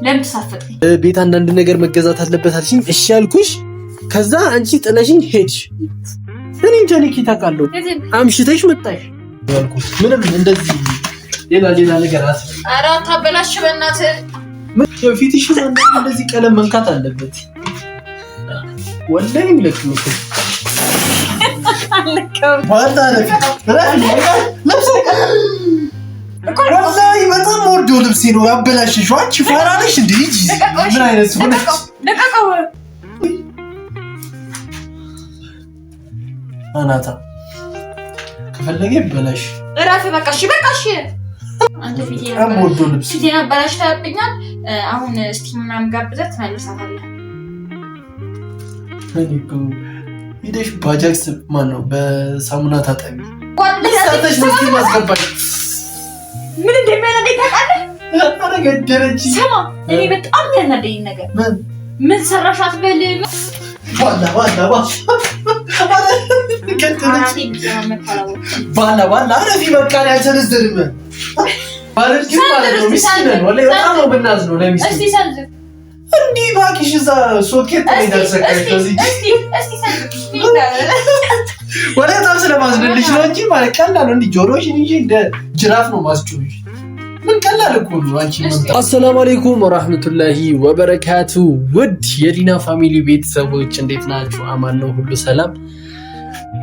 ለምን ተሳፈጥኝ? ቤት አንዳንድ ነገር መገዛት አለበት አልሽኝ። እሺ ያልኩሽ። ከዛ አንቺ ጥለሽኝ ሄድሽ። እኔ እንጃ እኔ ታውቃለሁ። አምሽተሽ መጣሽ ያልኩሽ። ምንም እንደዚህ ሌላ ነገር አስብ። ኧረ ታበላሽ በእናትህ። ፊትሽ እንደዚህ ቀለም መንካት አለበት። ወላሂ ለክም እኮ ወላሂ በጣም ወርዶ ልብስ ነው ያበላሽሽ። አንቺ ፋራ ነሽ እንዴ? ምን አይነት ሰው ነሽ? አናታ ከፈለገ ይበላሽ። እራፊ በቃሽ። አንተ ፊቴን አበላሽ ታብኛል። አሁን እስቲ ምናምን ጋብዘህ ትመልሳታለህ። ሂደሽ ባጃክስ ማነው በሳሙና ታጠቢ። ወላሂ መስኪን ማስገባሽ ምን እንደሚያናደኝ ታውቃለህ? አረገደረች። ስማ እኔ በጣም ያናደኝ ነገር ምን ሰራሽ አትበል። ባላ አረፊ በቃ ያልሰነዝርም ማለት ግን ማለት ነው። ሚስኪን ወላሂ በጣም ነው ብናዝነው ለሚስኪን። እስቲ ሰንዝር እንዴ ባኪሽ እዛ ሶኬት ላይ ደርሰካሽ ከዚህ እስቲ ሰንዝር ወላሂ በጣም ስለማዝነልሽ ነው እንጂ ማለት ቀላል ነው። እንዴ ጆሮሽን እንጂ እንደ ጅራፍ ነው ማስጮሽ። ምን ቀላል እኮ ነው አንቺ መጣ። አሰላሙ አለይኩም ወራህመቱላሂ ወበረካቱ። ውድ የዲና ፋሚሊ ቤተሰቦች እንዴት ናችሁ? አማን ነው? ሁሉ ሰላም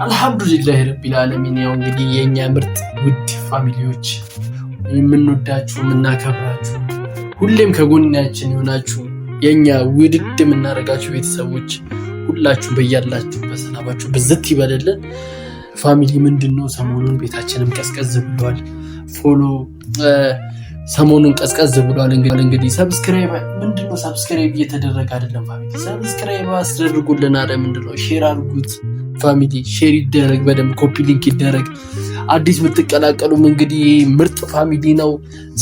አልሐምዱሊላህ ረቢል ዓለሚን። ያው እንግዲህ የኛ ምርጥ ውድ ፋሚሊዎች የምንወዳችሁ የምናከብራችሁ ሁሌም ከጎናችን የሆናችሁ የኛ ውድድ የምናደርጋችሁ ቤተሰቦች ሁላችሁ በያላችሁ በሰላማችሁ ብዝት ይበልልን። ፋሚሊ ምንድነው ሰሞኑን ቤታችንም ቀዝቀዝ ብሏል። ፎሎ ሰሞኑን ቀዝቀዝ ብሏል። እንግዲህ ሰብስክራይብ ምንድነው ሰብስክራይብ እየተደረገ አይደለም። ፋሚሊ ሰብስክራይብ አስደርጉልን። አረ ምንድነው ሼር አድርጉት። ፋሚሊ ሼር ይደረግ፣ በደንብ ኮፒ ሊንክ ይደረግ። አዲስ የምትቀላቀሉም እንግዲህ ምርጥ ፋሚሊ ነው።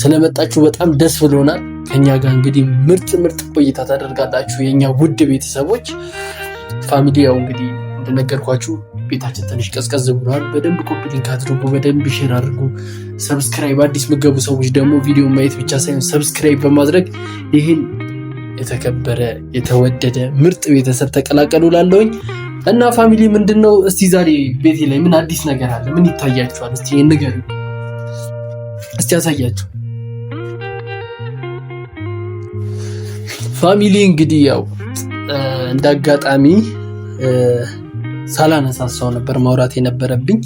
ስለመጣችሁ በጣም ደስ ብሎናል። ከኛ ጋር እንግዲህ ምርጥ ቆይታ ታደርጋላችሁ የኛ ውድ ቤተሰቦች። ፋሚሊ ያው እንግዲህ እንደነገርኳችሁ ቤታችን ትንሽ ቀዝቀዝ ብሏል። በደንብ ኮፒ ሊንክ አድርጉ፣ በደንብ ሼር አድርጉ። ሰብስክራይብ አዲስ ምገቡ ሰዎች ደግሞ ቪዲዮ ማየት ብቻ ሳይሆን ሰብስክራይብ በማድረግ ይህን የተከበረ የተወደደ ምርጥ ቤተሰብ ተቀላቀሉ ላለሁኝ እና ፋሚሊ ምንድነው እስቲ ዛሬ ቤቴ ላይ ምን አዲስ ነገር አለ? ምን ይታያችኋል? እስቲ ይሄን ነገር እስቲ ያሳያችሁ ፋሚሊ። እንግዲህ ያው እንዳጋጣሚ ሳላነሳሳው ነበር ማውራት የነበረብኝ።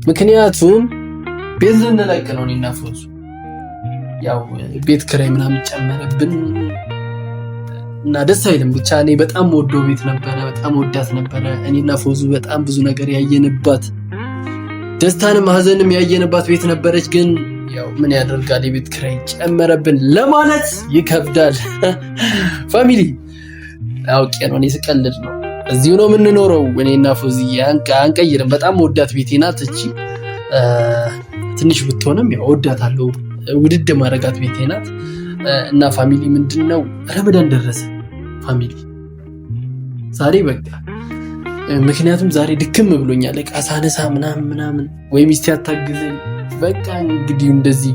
ምክንያቱም ቤት ልንለቅ ነው እኔና ፎዙ። ያው ቤት ኪራይ ምናምን ጨመረብን እና ደስ አይልም። ብቻ እኔ በጣም ወደው ቤት ነበረ፣ በጣም ወዳት ነበረ። እኔና ፎዙ በጣም ብዙ ነገር ያየንባት፣ ደስታንም ሀዘንም ያየንባት ቤት ነበረች። ግን ያው ምን ያደርጋል የቤት ኪራይ ጨመረብን ለማለት ይከብዳል። ፋሚሊ አውቄ ነው፣ እኔ ስቀልድ ነው። እዚሁ ነው የምንኖረው እኔና ፎዚ አንቀይርም። በጣም ወዳት ቤቴ ናት እቺ። ትንሽ ብትሆንም ያው ወዳታለሁ፣ ውድድ ማረጋት ቤቴ ናት። እና ፋሚሊ ምንድነው ረመዳን ደረሰ ፋሚሊ ዛሬ በቃ ምክንያቱም ዛሬ ድክም ብሎኛል። እቃ ሳነሳ ምናምን ወይ ሚስቴ አታግዘኝ። በቃ እንግዲህ እንደዚህ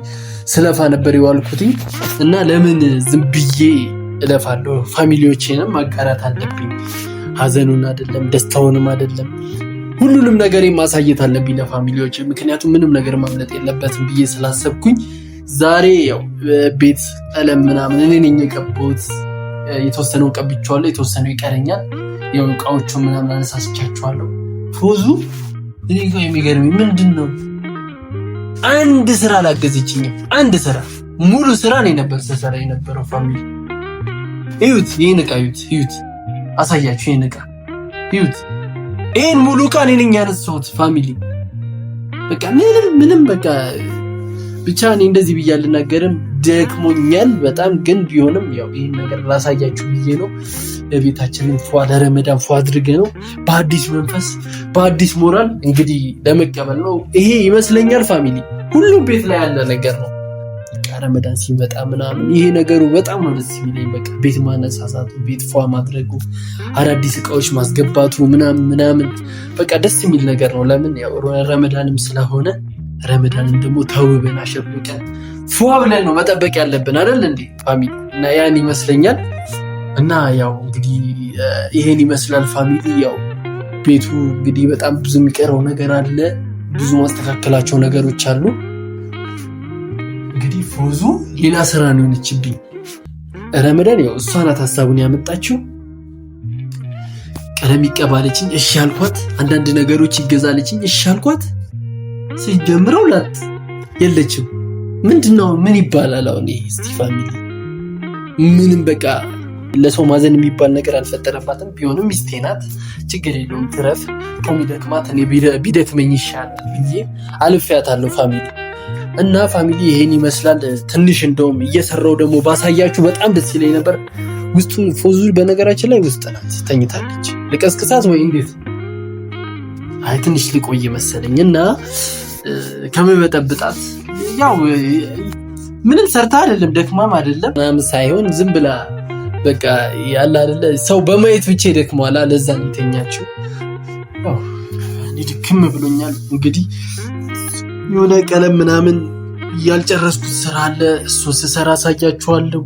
ስለፋ ነበር የዋልኩት እና ለምን ዝም ብዬ እለፋለሁ? ፋሚሊዎቼንም ማጋራት አለብኝ። ሀዘኑን አይደለም ደስታውንም አይደለም ሁሉንም ነገር ማሳየት አለብኝ ለፋሚሊዎች። ምክንያቱም ምንም ነገር ማምለጥ የለበትም ብዬ ስላሰብኩኝ ዛሬ ያው ቤት ቀለም ምናምን እኔ ነኝ የቀባሁት። የተወሰነው ቀብቻለሁ፣ የተወሰነው ይቀረኛል። ያው እቃዎቹ ምናምን አነሳስቻቸዋለሁ። ፎዙ እኔ ጋር የሚገርመኝ ምንድነው አንድ ስራ አላገዘችኝም። አንድ ስራ ሙሉ ስራ ነው ነበር ስሰራ የነበረው። ፋሚሊ እዩት፣ ይሄን እቃ እዩት፣ አሳያችሁ። ይሄን እቃ እዩት፣ ይሄን ሙሉ እቃ እኔ ነኝ ያነሳሁት። ፋሚሊ በቃ ምንም በቃ ብቻ እኔ እንደዚህ ብዬ አልናገርም፣ ደክሞኛል በጣም። ግን ቢሆንም ያው ይሄን ነገር ላሳያችሁ ብዬ ነው። ቤታችንን ለረመዳን አድርገ ነው በአዲስ መንፈስ በአዲስ ሞራል እንግዲህ ለመቀበል ነው። ይሄ ይመስለኛል ፋሚሊ ሁሉም ቤት ላይ ያለ ነገር ነው። ረመዳን ሲመጣ ምናምን ይሄ ነገሩ በጣም ነው ደስ የሚለኝ። በቃ ቤት ማነሳሳቱ፣ ቤት ማድረጉ፣ አዳዲስ እቃዎች ማስገባቱ ምናምን በቃ ደስ የሚል ነገር ነው። ለምን ያው ረመዳንም ስለሆነ ረመዳንን ደግሞ ተውበን አሸብርቀን ፏ ብለን ነው መጠበቅ ያለብን አይደል እንዴ ፋሚሊ? እና ያን ይመስለኛል። እና ያው እንግዲህ ይሄን ይመስላል ፋሚሊ። ያው ቤቱ እንግዲህ በጣም ብዙ የሚቀረው ነገር አለ፣ ብዙ ማስተካከላቸው ነገሮች አሉ። እንግዲህ ፎዙ ሌላ ስራ ነው የሆነችብኝ። ረመዳን ያው እሷ ናት ሀሳቡን ያመጣችው። ቀለም ይቀባለችኝ፣ እሺ አልኳት። አንዳንድ ነገሮች ይገዛለችኝ፣ እሺ አልኳት። ሲጀምረው ላት የለችም። ምንድነው ምን ይባላል አሁን እስቲ ፋሚሊ? ምንም በቃ ለሰው ማዘን የሚባል ነገር አልፈጠረባትም። ቢሆንም ሚስቴ ናት፣ ችግር የለውም ትረፍ፣ ከሚደክማት እኔ ቢደክመኝ ይሻላል ብዬ አልፌያታለሁ ፋሚሊ። እና ፋሚሊ ይሄን ይመስላል። ትንሽ እንደውም እየሰራው ደግሞ ባሳያችሁ በጣም ደስ ይለኝ ነበር። ውስጡን ፎዙ በነገራችን ላይ ውስጥ ናት፣ ተኝታለች። ልቀስቅሳት ወይ እንዴት? አይ ትንሽ ሊቆይ መሰለኝ እና ከመበጠብጣት ያው ምንም ሰርታ አይደለም ደክማም አይደለም ምናምን ሳይሆን ዝም ብላ በቃ ያለ አይደለ ሰው በማየት ብቻ ይደክማል። ለዛ ነው የተኛችው። እኔ ድክም ብሎኛል። እንግዲህ የሆነ ቀለም ምናምን ያልጨረስኩት ስራ አለ፣ እሱ ስሰራ አሳያችኋለሁ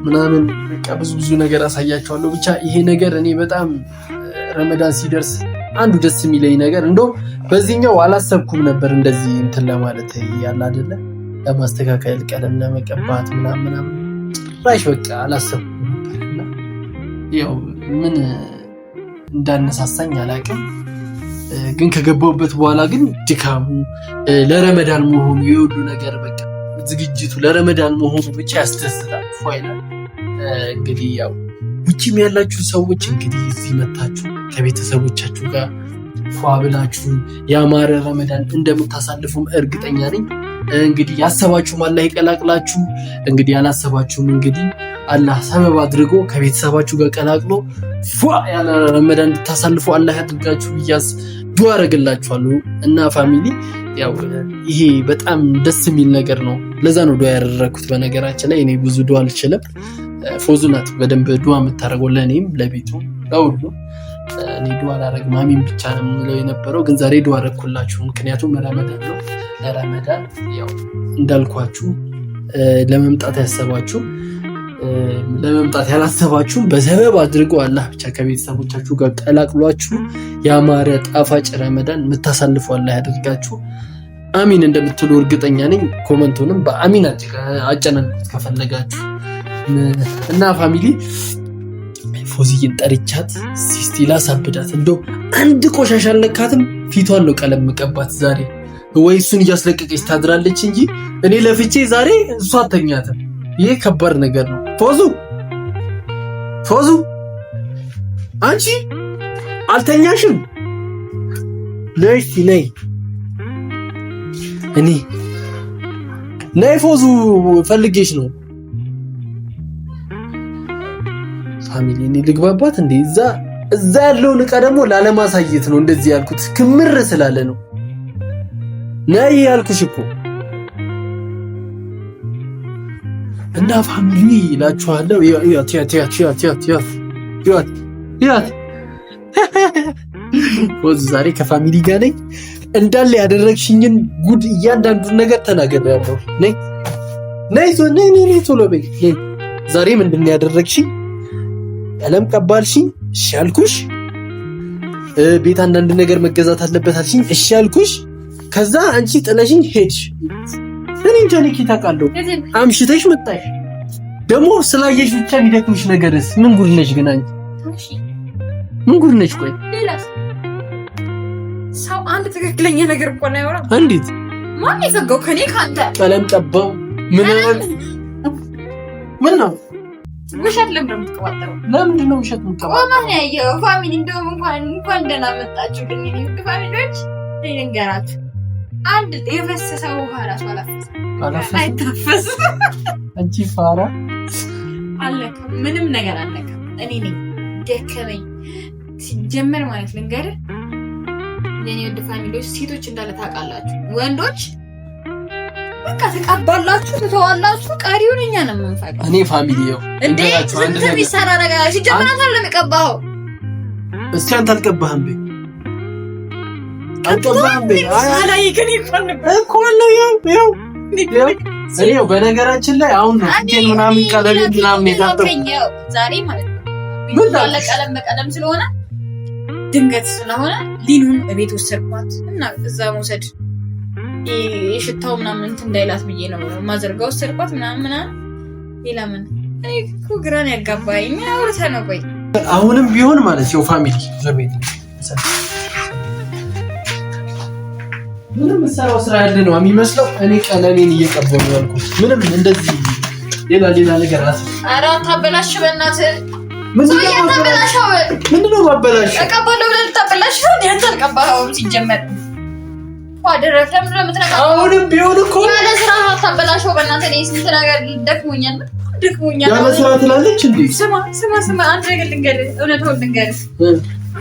ምናምን በቃ ብዙ ነገር አሳያችኋለሁ። ብቻ ይሄ ነገር እኔ በጣም ረመዳን ሲደርስ አንዱ ደስ የሚለኝ ነገር እንደው በዚህኛው አላሰብኩም ነበር እንደዚህ እንትን ለማለት ያለ አይደለ ለማስተካከል ቀለም ለመቀባት ምናምን ራሽ በቃ አላሰብኩም ነበርና ያው ምን እንዳነሳሳኝ አላውቅም። ግን ከገባሁበት በኋላ ግን ድካሙ ለረመዳን መሆኑ የሁሉ ነገር በቃ ዝግጅቱ ለረመዳን መሆኑ ብቻ ያስደስታል። ፋይናል እንግዲህ ያው ውጪም ያላችሁ ሰዎች እንግዲህ እዚህ መታችሁ ከቤተሰቦቻችሁ ጋር ፏ ብላችሁ ያማረ ረመዳን እንደምታሳልፉም እርግጠኛ ነኝ። እንግዲህ ያሰባችሁም አላህ ይቀላቅላችሁ፣ እንግዲህ ያላሰባችሁም እንግዲህ አላህ ሰበብ አድርጎ ከቤተሰባችሁ ጋር ቀላቅሎ ፏ ያለ ረመዳን እንድታሳልፉ አላህ ያድርጋችሁ ብያስ ዱአ አደርግላችኋለሁ። እና ፋሚሊ ያው ይሄ በጣም ደስ የሚል ነገር ነው። ለዛ ነው ዱአ ያደረኩት። በነገራችን ላይ እኔ ብዙ ዱአ አልችልም። ፎዙ ናት በደንብ ዱአ የምታደርገው ለእኔም ለቤቱ ለሁሉ። እኔ ዱአ አላደርግም ማሚን ብቻ ነው የምለው የነበረው፣ ግን ዛሬ ዱአ አደረኩላችሁ። ምክንያቱም ረመዳን ነው። ለረመዳን ያው እንዳልኳችሁ ለመምጣት ያሰባችሁ ለመምጣት ያላሰባችሁ በሰበብ አድርጎ አላህ ብቻ ከቤተሰቦቻችሁ ጋር ቀላቅሏችሁ ያማረ ጣፋጭ ረመዳን የምታሳልፉ አላህ ያደርጋችሁ። አሚን እንደምትሉ እርግጠኛ ነኝ። ኮመንቱንም በአሚን አጨናንቁት ከፈለጋችሁ። እና ፋሚሊ ፎዚን ጠርቻት ሲስቲ ላሳብዳት። እንደው አንድ ቆሻሻ አልነካትም። ፊቷን ነው ቀለም መቀባት ዛሬ። ወይ እሱን እያስለቀቀች ታድራለች እንጂ እኔ ለፍቼ ዛሬ እሷ አተኛትም። ይሄ ከባድ ነገር ነው። ፎዙ አንቺ አልተኛሽም? ነይ እኔ ነይ ፎዙ ፈልጌሽ ነው። ፋሚሊ እኔ ልግባባት እንዴ? እዛ ያለውን ዕቃ ደግሞ ላለማሳየት ነው እንደዚህ ያልኩት፣ ክምር ስላለ ነው። ነይ ያልኩሽ እኮ። እና ፋሚሊ ይላችኋለሁ። ያት ወዝ ዛሬ ከፋሚሊ ጋር ነኝ። እንዳለ ያደረግሽኝን ጉድ እያንዳንዱን ነገር ተናግሬያለሁ። ነይ ቶሎ በይ። ዛሬ ምንድን ነው ያደረግሽኝ? ቀለም ቀባልሽኝ፣ እሺ አልኩሽ። ቤት አንዳንድ ነገር መገዛት አለበት አልሽኝ፣ እሺ አልኩሽ። ከዛ አንቺ ጥለሽኝ ሄድሽ። እኔ እንጃ ልክ ታውቃለሁ። አምሽተሽ መጣሽ። ደግሞ ስላየሽ ብቻ የሚደክምሽ ነገርስ ምን ጉድ ነሽ ግን አንቺ? ምን ጉድ ነሽ? ቆይ ሌላስ ሰው አንድ ትክክለኛ ነገር እኮ ነው ያወራው። እንዴት ማን ይፈገው ከኔ ካንተ ቀለም ቀባው ምን ነው? ውሸት ለምን የምትቀባጠረው? ለምንድን ነው ውሸት የምትቀባጠረው? ማን ያየው? ፋሚሊ እንደውም እንኳን ደህና መጣችሁ ግን እኔ ፋሚሊዎች ልንገራችሁ፣ አንድ የፈሰሰ ውሃ ራሱ አላፈሰ አይታፈስም። አንቺ ፋራ አለከ ምንም ነገር አለከ። እኔ ነኝ ደከመኝ ሲጀመር ማለት ልንገርህ፣ የኔ ወደ ፋሚሊዎች ሴቶች እንዳለ ታውቃላችሁ፣ ወንዶች በቃ ተቀባላችሁ ትተዋላችሁ፣ ቀሪውን እኛ ነው የምንፈቀው። እኔ ፋሚሊው እንደላችሁ አንድ ነገር የሚሰራ ነገር ሲጀመር አንተ ለምን ቀባኸው? እስኪ አንተ አልቀባህም በይ። እኔው በነገራችን ላይ አሁን ነው ምናምን ቀለበት ምናምን የታጠበው ዛሬ ማለት ነው። ምን ቀለም በቀለም ስለሆነ ድንገት ስለሆነ ሊኑን ቤት ወሰድኳት እና እዛ መውሰድ የሽታው ምናምን እንትን እንዳይላት ብዬ ነው ማዘርጋው ወሰድኳት ምናምን ሌላ ምን እኮ ግራን ያጋባኝ ምን አውርተ ነው? ቆይ አሁንም ቢሆን ማለት ነው ፋሚሊ ዘቤት ምንም ሰራው ስራ ያለ ነው የሚመስለው። እኔ ቀለሜን እየቀበሉ ያልኩት ምንም እንደዚህ ሌላ ነገር አስ ኧረ አታበላሽ በእናትህ። ምንድነው ማበላሽ? እቀባለሁ ብለህ ልታበላሽ ነው? ያንተ አልቀባኸው ሲጀመር ዋደረክ ለምን ለምትነቃው? አሁንም ቢሆን እኮ ያለ ስራ አታበላሽው በእናትህ። እኔ ስንት ነገር ደክሞኛል ያለ ስራ ትላለች እንዴ? ስማ አንድ ነገር ልንገርህ፣ እውነታውን ልንገርህ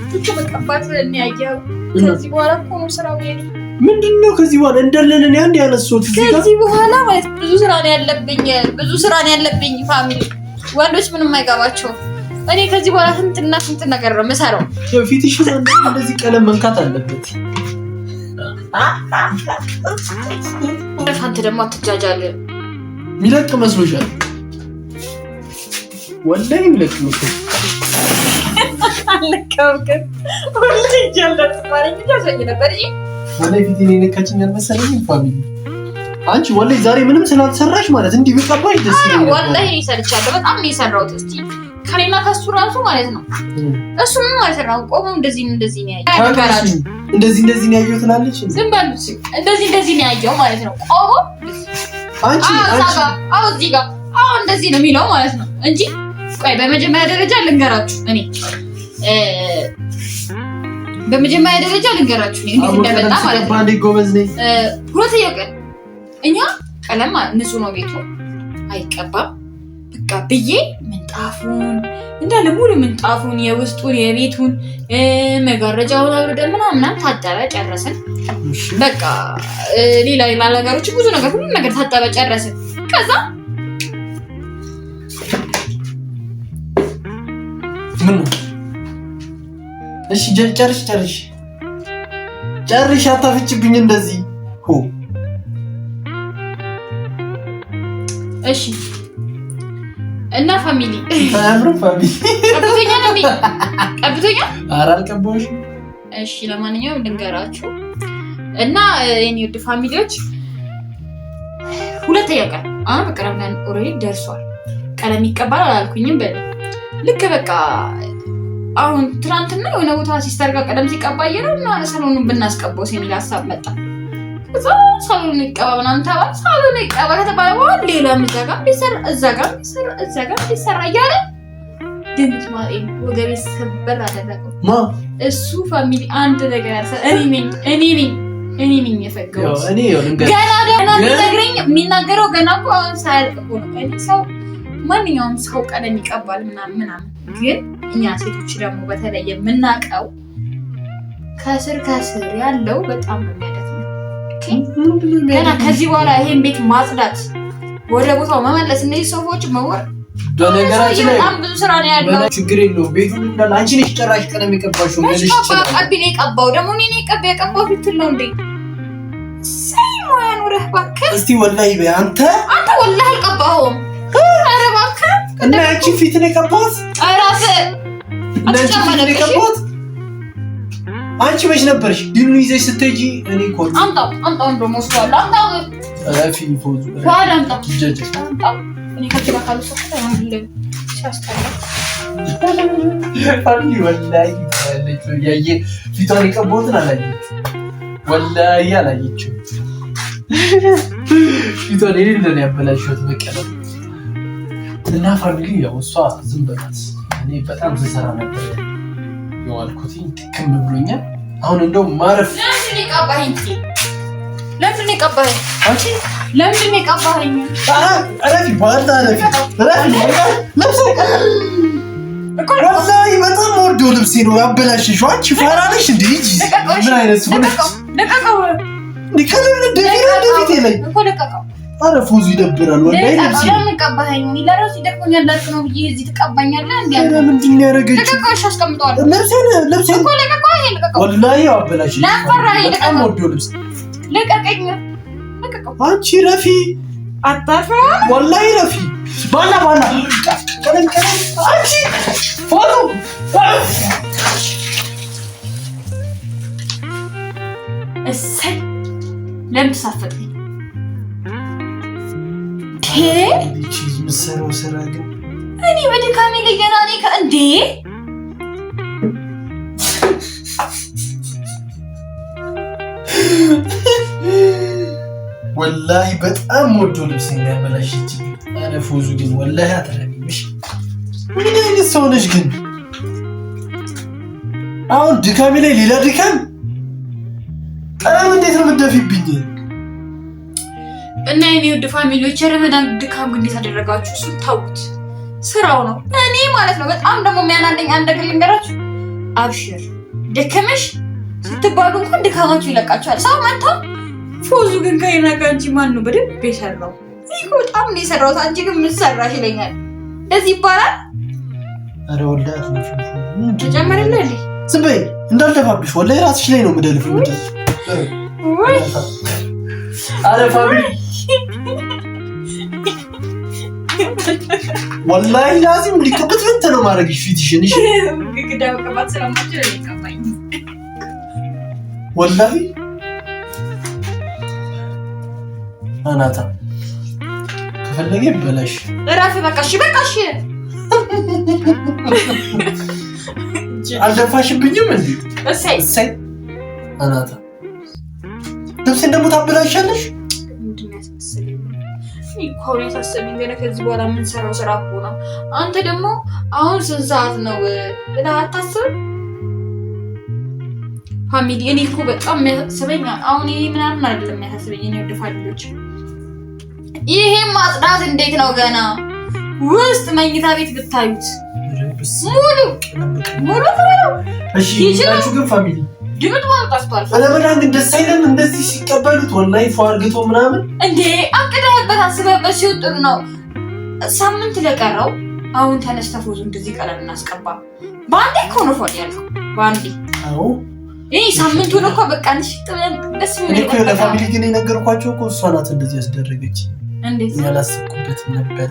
እኮ መቀባት እንያየው። ከዚህ በኋላ እኮ ነው ስራው የኔ። ምንድነው ከዚህ በኋላ እንደለለን አንድ ያነሱት ከዚህ በኋላ ማለት ብዙ ስራ ነው ያለብኝ ፋሚሊ ወንዶች ምንም አይገባቸው። እኔ ከዚህ በኋላ ስንት ነገር ነው የምሰራው። ፊትሽ እንደዚህ ቀለም መንካት አለበት። አንተ ደግሞ አትጃጃል። ሚለቅ መስሎሻል? ወላሂ ሚለቅ መስሎሻል? አለካውከም ወላሂ ጃጃል ማለት ያሰኝ ነበር እንጂ ወላሂ ፊቴን የነካችኝ አልመሰለኝም ፋሚሊ። አንቺ ወላሂ ዛሬ ምንም ስላልሰራሽ ማለት እንዲህ ቢቀባሽ ደስ ይላል። ወላሂ ሰርቻለሁ፣ በጣም ነው የሰራሁት። እስቲ ከኔና ከሱ ራሱ ማለት ነው እሱ ምንም አልሰራው። ቆሞ እንደዚህ ነው ያየው። እንደዚህ ነው ያየው ትላለች። ዝም በሉ እንደዚህ ነው ያየው ማለት ነው። ቆሞ አንቺ እዚህ ጋር እንደዚህ ነው የሚለው ማለት ነው እንጂ ቆይ በመጀመሪያ ደረጃ ልንገራችሁ እኔ እንዴት እንደመጣ ማለት ነው። ባንዴ ጎበዝ ነኝ። ሁለተኛው ቀን እኛ ቀለም ንጹህ ነው ቤቱ አይቀባም በቃ ብዬ ምንጣፉን እንዳለ ሙሉ ምንጣፉን የውስጡን የቤቱን መጋረጃውን አውርደን ምናምን ታጠበ ጨረስን። በቃ ሌላ ነገሮች ብዙ ነገር ሁሉ ነገር ታጠበ ጨረስን። ከዛ ምን እሺ ጨርሽ አታፍጭብኝ እንደዚህ እሺ እና ፋሚሊ ቀብቶኛ አልቀባሁሽ። እሺ ለማንኛውም ልንገራችሁ እና የኔ ውድ ፋሚሊዎች ሁለተኛ ቀን አሁን በቀረብ ላይ ኦሬዲ ደርሷል። ቀለም ይቀባል አላልኩኝም በል ልክ በቃ አሁን ትናንትና የሆነ ቦታ ሲስተር ጋር ቀለም ሲቀባየ ነው እና ሰሎኑን ብናስቀባው የሚል ሀሳብ መጣ። ከዛ ሰሎኑን ይቀባ ምናምን ተባለ። ሰሎኑን ይቀባ ከተባለ በኋላ ሌላ እዛ ጋር ሊሰራ እያለ ድምፅ ማጤን ወገቤ ሰበር አደረገው። እሱ ፋሚሊ አንድ ነገር ያሰ እኔ ነኝ የፈገው ገና የሚናገረው ገና እኮ አሁን ሳያልቅ ነው። ሰው ማንኛውም ሰው ቀለም ይቀባል ምናምን ግን እኛ ሴቶች ደግሞ በተለይ የምናውቀው ከስር ያለው በጣም የሚያደክመው ገና ከዚህ በኋላ ይሄን ቤት ማጽዳት ወደ ቦታው መመለስ እነዚህ ሶፋዎች መወር በነገራችን ላይ በጣም ብዙ ስራ ነው ያለው። ችግር የለውም ቤቱን እንዳለ አንቺ ነሽ ጨራሽ ቀለም የቀባሽው ለልጅ ይችላል። ቀቢኔ ቀባው ደግሞ እኔ የቀባው ብትል ነው እንዴ ሰይሞያን ወረህ እባክህ እስቲ ወላሂ በይ አንተ ወላሂ አልቀባውም። ኧረ እባክህ እና ያቺ ፊት ነው የቀባሁት አራስ አንቺ መች ነበርሽ ዲኑ ይዘሽ ስትሄጂ? እኔ እኮ አምጣው እንደውም ወስደዋለሁ። አምጣው ረፊ ፎዙ ዋዳ አምጣው ጀጀ አምጣው እኔ ከዚህ ካሉ ሰው ታውቃለህ ሲያስጠላ ፋሚ ወላሂ ያየ ፊቷን የቀባሁትን አላየችው ወላሂ አላየችው። ፊቷን የሌለ ነው ያበላሽሁት በቀለ እና ፋሚሊ ያው እሷ ዝም በላት። እኔ በጣም ስሰራ ነበር የዋልኩት ድክም ብሎኛል። አሁን እንደውም ማረፍ ለምን የቀባኸኝ? አንቺ ለምን የቀባኸኝ? አረፊ ባልታ አረፊ ወላሂ በጣም ወርዶ ልብሴ ነው ያበላሽሽው። አንቺ ፋራ ነሽ እንዴ? ምን አይነት ሆነ? ለቀቀው ኒከለም እንደዚህ ላይ እኮ ለቀቀው ኧረ ፎዙ ይደብራል ወላሂ። ልብስ ለምንቀባኝ ለራሱ ይደርቆኛል ላልክ ነው ብዬ እዚህ ትቀባኛለህ እንዴ? ኧረ ምንድን ነው ያደረገችው? ለቀቀሽ አስቀምጠዋለሁ። ልብሴን እኮ ለቀቀው ወላሂ አበላሽ። በጣም ወደው ልብስ ለቀቀኝ። ለቀቀው አንቺ ረፊ አታፍራ ወላሂ ረፊ ባላ ቀለም አንቺ ፎቶ እሰይ ለምን ተሳፈጥኝ? የምትሰራው ስራ ግን እኔ በድካሜ ላይ ገና እኔ ከእንዴ ወላሂ በጣም ወዶ ልብስ የሚያበላሽች። ኧረ ፎዙ ግን ወላሂ አትረሚሽ። ምን አይነት ሰው ነሽ ግን? አሁን ድካሜ ላይ ሌላ ድካም። ቀለም እንዴት ነው የምትደፊብኝ? እና የኔ ውድ ፋሚሊዎች የረመዳን ድካም እንዴት አደረጋችሁ? እሱን ታውት ስራው ነው። እኔ ማለት ነው በጣም ደግሞ የሚያናደኝ አንድ ነገር ልንገራችሁ። አብሽር ደከመሽ ስትባሉ እንኳን ድካማችሁ ይለቃችኋል። ሰው መጣ ፎዙ ግን ከይና ጋር እንጂ ማን ነው በደንብ የሰራው? እኔ በጣም ነው የሰራሁት። አንቺ ግን ምን ሰራሽ ይለኛል። እንደዚህ ይባላል? አረ ወላሂ ተጨመረልህ እንዴ? ዝም በይ እንዳልደፋብሽ። ወላሂ ራስሽ ላይ ነው የምደልፍ። ወይ አረ ፋሚሊ ወላሂ ላዚም ሊከበት እንተ ነው ማድረግሽ ፊትሽን። እሺ ግዳ መቀባት ስለማትችል አይቀባኝ ወላሂ አናታ ከፈለገ ይበላሽ። እራፊ በቃሽ በቃሽ። አልደፋሽብኝም እንዴ? እሰይ አናታ ልብሴን ደግሞ ታበላሻለሽ። ምንድን ነው ያሳሰበኝ? እኮ ያሳሰበኝ ገና ከዚህ በኋላ የምንሰራው ስራ እኮ ነው። አንተ ደግሞ አሁን ስንት ሰዓት ነው ብለህ አታስብም? ፋሚሊ እኔ እኮ በጣም የሚያሳስበኝ አሁን ይሄ ምናምን አይደለም የሚያሳስበኝ። እኔ ወደ ፋሚሊዎች ይሄ ማጽዳት እንዴት ነው ገና ውስጥ መኝታ ቤት ብታዩት ሙሉ እሺ ይላችሁ ግን ፋሚሊ ድምጥ ማለት ጠፍቷል። ረመዳን ግን ደስ አይልም እንደዚህ ሲቀበሉት ወላሂ ፏርግቶ ምናምን እንዴ አቅደህበት አስበህበት ሲሆን ጥሩ ነው። ሳምንት ለቀረው አሁን ተነስተህ ፎዙ እንደዚህ ቀለም እናስቀባ። በአንዴ እኮ ነው ፎቶ ያልከው በአንዴ። አዎ ይሄ ሳምንቱን እኮ በቃ ንሽጥ ደስ የሚል እኮ ለፋሚሊ ግን የነገርኳቸው እኮ እሷ ናት እንደዚህ ያስደረገች። እንዴት ያላሰብኩበትም ነበረ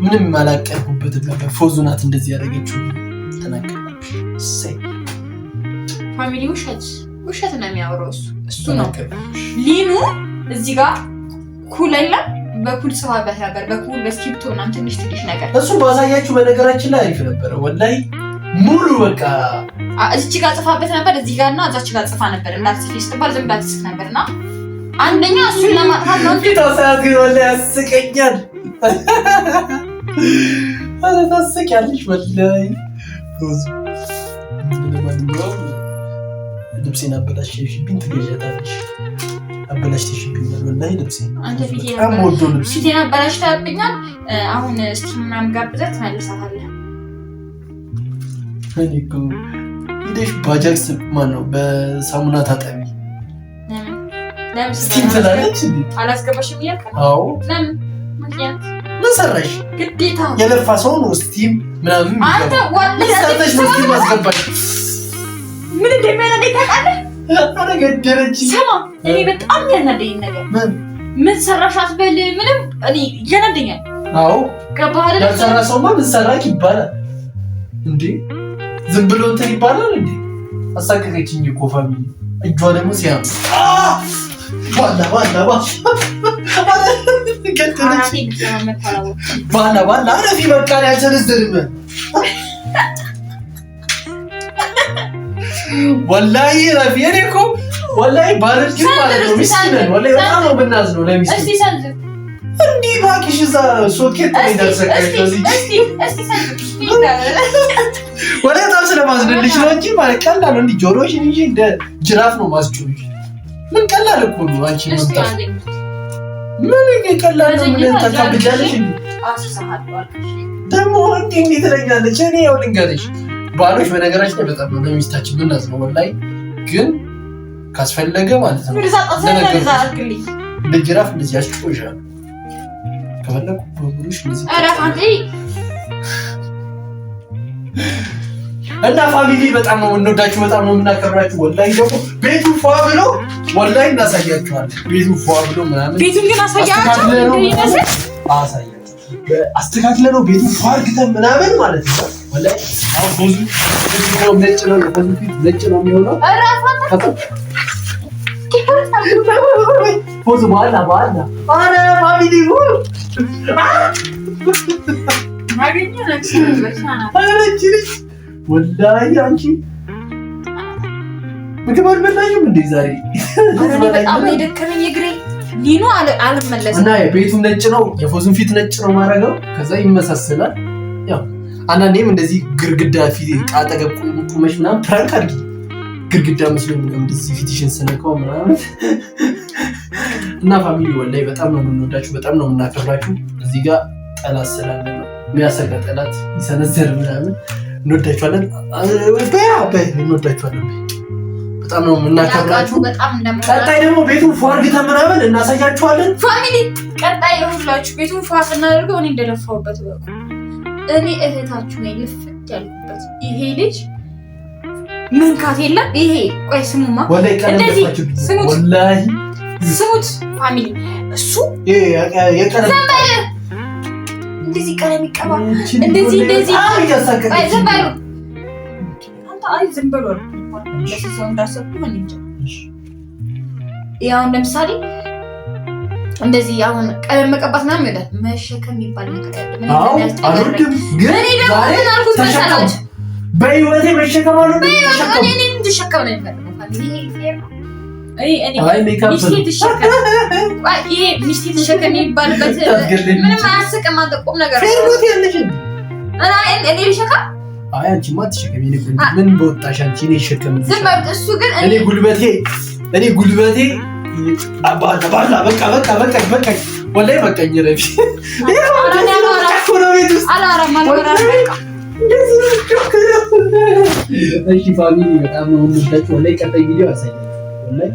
ምንም አላቀርኩበትም ነበር። ፎዙ ናት እንደዚህ ያደረገችው ተናገርኩሽ። እሰይ ፋሚሊ ውሸት ነው የሚያወራው እሱ ነው። ሊኑ እዚህ ጋር ኩል የለም በኩል ጽፋበት ነበር። በኩል በስክሪፕቶ ምናምን ትንሽ ነገር እሱ ባሳያችሁ በነገራችን ላይ አሪፍ ነበረ ወላሂ። ሙሉ በቃ እዚች ጋር ጽፋበት ነበር፣ እዚህ ጋር እና እዛች ጋር ጽፋ ነበር። እንዳትጽፊ ስትባል ዝም ብላ ትጽፍ ነበርና አንደኛ እሱን ለማጥፋት ነው እንጂ ታሳያት ግን ወላሂ ያስቀኛል። አረ ታስቂያለሽ ወላሂ። ልብሴን አበላሽሽብኝ ትገዣታለሽ። አበላሽሽብኛል ወላሂ ልብሴን። አንተ በጣም ወዶ ልብስ ፊቴን አበላሽተህብኛል። አሁን እስኪ ምናምን ጋብዘህ ትመልሳታለህ። እኔ እኮ ሂደሽ ባጃክስ ማነው በሳሙና ታጠቢ ስቲም ትላለች እንዴ? አላስገባሽም እያልክ? አዎ ለምን? ምክንያት ምን ሰራሽ? ግዴታ የለፋ ሰው ነው ስቲም ምናምን አንተ ወላሂ ሰርተሽ ነው ስቲም አስገባሽ። ምን እንደሚያናደኝ ታውቃለህ? አረ ገደለች። ስማ እኔ በጣም ያናደኝ ነገር ምን ሰራሽ አትበል። ምንም እኔ ያናደኛል። አዎ ገባህ አይደል? ያልሰራ ሰውማ ምን ሰራክ ይባላል እንዴ? ዝም ብሎ እንትን ይባላል እንዴ? አሳቀቀችኝ እኮ ፋሚሊ። እጇ ደግሞ ሲያም ባላ አረፊ በቃ ያልተነዘርም ወላሂ ረፊ። እኔ እኮ ወላሂ ባለች ማለት ነው ሚስኪን ወላሂ በጣም ነው ብናዝነው ለሚስኪን። እስቲ ሰንዝ እንዲህ እባክሽ እዛ ሶኬት ላይ ደርሰቀሽ ከዚህ ወደ በጣም ስለማዝንልሽ ነው እንጂ ማለት ቀላል ነው። እንዲህ ጆሮሽን እንጂ እንደ ጅራፍ ነው ማስጮሽ። ምን ቀላል እኮ ነው። አንቺ መምጣት ምን ቀላል ነው። ምን ተካብጃለሽ እንዴ? ደግሞ እንዴት ትለኛለች? እኔ ያው ልንገርሽ ባሎች በነገራችን ላይ በጣም ነው ለሚስታችን ምናዝነው ወላሂ። ግን ካስፈለገ ማለት ነው እንደ ጅራፍ እንደዚህ ያስጮሻል። ከፈለኩ ብሩሽ እንደዚህ እና ፋሚሊ በጣም ነው እንወዳችሁ፣ በጣም ነው የምናከብራችሁ። ወላሂ ደግሞ ቤቱ ፏ ብሎ ወላሂ እናሳያችኋለን። ቤቱ ፏ ብሎ ምናምን ቤቱን ግን አሳያችሁ አስተካክለ ነው ቤቱ ፏ አድርገን ምናምን ማለት ነው። ወላሂ አሁን ብዙ ነጭ ነው ነጭ ነው የሚሆነው። ፎቶ በኋላ አረ ፋሚሊ ወላሂ አንቺ ምግብ አልበላሽም እንዴ ዛሬ? በጣም የደከመኝ እግሬ ሊኑ አልመለስም። እና ቤቱም ነጭ ነው፣ የፎዙን ፊት ነጭ ነው ማረገው። ከዛ ይመሳሰላል። ያው አንዳንዴም እንደዚህ ግርግዳ ፊት አጠገብ ቁመሽ ምናምን ፕራንክ አድርጊ። ግርግዳ መስሎኝ እንደዚህ ፊትሽን ስነካው ምናምን እና ፋሚሊ ወላሂ በጣም ነው የምንወዳችሁ፣ በጣም ነው የምናከብራችሁ። እዚህ ጋር ጠላት ስላለ ነው የሚያሰጋ ጠላት ይሰነዘር ምናምን እንወዳችኋለን። እንወዳችኋለን። በጣም ነው የምናከብራችሁ። ቀጣይ ደግሞ ቤቱን ፏ አድርገን ምናምን እናሳያችኋለን። ፋሚሊ ቀጣይ ሁላችሁ ቤቱን ፏ ስናደርገው እኔ እንደለፋሁበት በቁ እኔ እህታችሁ ነኝ ልፍት ያልኩበት ይሄ ልጅ መንካት የለም። ይሄ ቆይ ስሙማ እንደዚህ ስሙት፣ ወላሂ ስሙት ፋሚሊ እሱ እንደዚህ ቀለም ይቀባ እንደዚህ አይ ዝም በሉ አንተ አይ ዝም በሉ ለሰው እንዳሰብኩ ምን እንጂ ያው ለምሳሌ እንደዚህ አሁን ቀለም መቀባት ምናምን ይላል መሸከም የሚባል ነገር ያለ ምን ያስተጋረኝ እኔ ደግሞ ምን አልኩት መሰላችሁ በህይወቴ መሸከም አለብኝ እኔ እንድሸከም ነው የሚፈልገው ፋሚሊ ይሄ ፌር ነው። ሚስቴ ተሸከም የሚባልበት ምንም አያስቅም። አንተ ቁም ነገር እኔ ልሸከም? አይ አንቺማ አትሸከም። ምን በወጣሽ አንቺ እኔ ልሸከም? እሱ ግን እኔ ጉልበቴ ባላ በቃ ወላሂ በቃኝ። ረቢ እሺ ፋሚሊ በጣም ነው የምንወዳችሁ። ወላሂ ቀጣይ ቪዲዮ አሳያለሁ። ወላሂ